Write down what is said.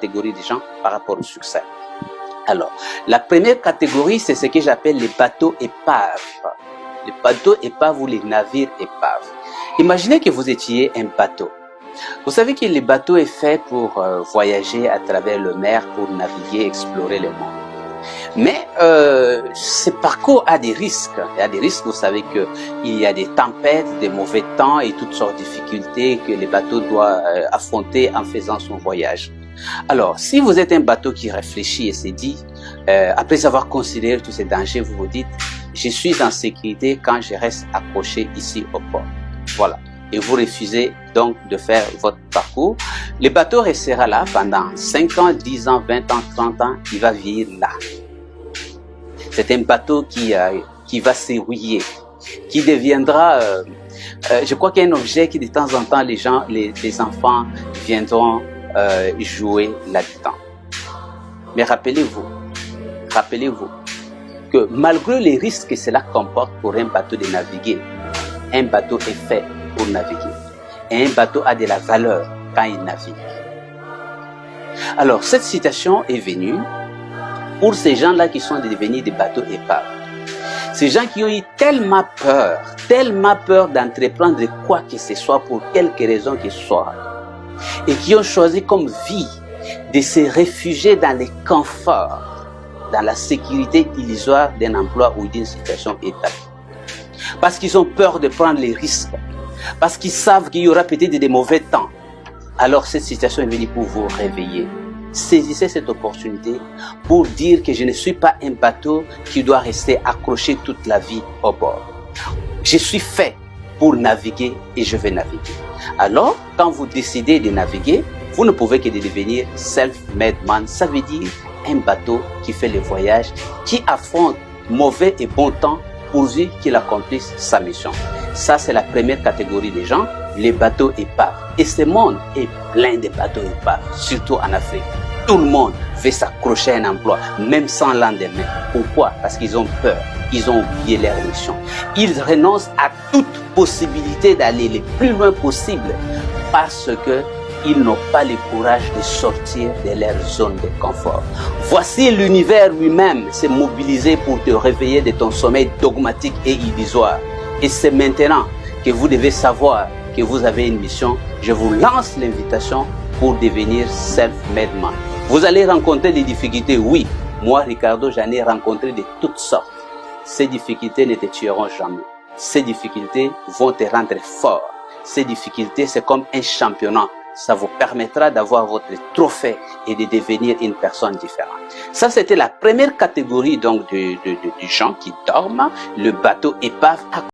catégories de gens par rapport au succès. Alors, la première catégorie, c'est ce que j'appelle les bateaux épaves. Les bateaux épaves ou les navires épaves. Imaginez que vous étiez un bateau. Vous savez que le bateau est fait pour voyager à travers le mer, pour naviguer, explorer le monde. Mais ce parcours a des risques. Il y a des risques, vous savez qu'il y a des tempêtes, des mauvais temps et toutes sortes de difficultés que le bateau doit affronter en faisant son voyage. Alors, si vous êtes un bateau qui réfléchit et se dit, après avoir considéré tous ces dangers, vous vous dites, je suis en sécurité quand je reste accroché ici au port. Voilà. Et vous refusez donc de faire votre parcours. Le bateau restera là pendant 5 ans, 10 ans, 20 ans, 30 ans. Il va vieillir là. C'est un bateau qui va s'érouiller, qui deviendra, je crois qu'il y a un objet qui de temps en temps les enfants viendront jouer là-dedans. Mais rappelez-vous que malgré les risques que cela comporte pour un bateau de naviguer, un bateau est fait pour naviguer. Et un bateau a de la valeur quand il navigue. Alors, cette citation est venue pour ces gens-là qui sont devenus des bateaux épaves. Ces gens qui ont eu tellement peur d'entreprendre quoi que ce soit pour quelque raison que ce soit, et qui ont choisi comme vie de se réfugier dans les conforts, dans la sécurité illusoire d'un emploi ou d'une situation établie. Parce qu'ils ont peur de prendre les risques, parce qu'ils savent qu'il y aura peut-être des mauvais temps. Alors cette situation est venue pour vous réveiller. Saisissez cette opportunité pour dire que je ne suis pas un bateau qui doit rester accroché toute la vie au bord. Je suis fait pour naviguer et je vais naviguer. Alors, quand vous décidez de naviguer, vous ne pouvez que devenir self-made man. Ça veut dire un bateau qui fait le voyage, qui affronte mauvais et bon temps pourvu qu'il accomplisse sa mission. Ça, c'est la première catégorie des gens, les bateaux épaves. Et ce monde est plein de bateaux épaves, surtout en Afrique. Tout le monde veut s'accrocher à un emploi, même sans lendemain. Pourquoi? Parce qu'ils ont peur, ils ont oublié leur mission. Ils renoncent à toute possibilité d'aller le plus loin possible parce que ils n'ont pas le courage de sortir de leur zone de confort. Voici l'univers lui-même s'est mobilisé pour te réveiller de ton sommeil dogmatique et illusoire. Et c'est maintenant que vous devez savoir que vous avez une mission. Je vous lance l'invitation pour devenir self-made man. Vous allez rencontrer des difficultés, oui. Moi, Ricardo, j'en ai rencontré de toutes sortes. Ces difficultés ne te tueront jamais. Ces difficultés vont te rendre fort. Ces difficultés, c'est comme un championnat. Ça vous permettra d'avoir votre trophée et de devenir une personne différente. Ça, c'était la première catégorie donc de gens qui dorment, le bateau épave.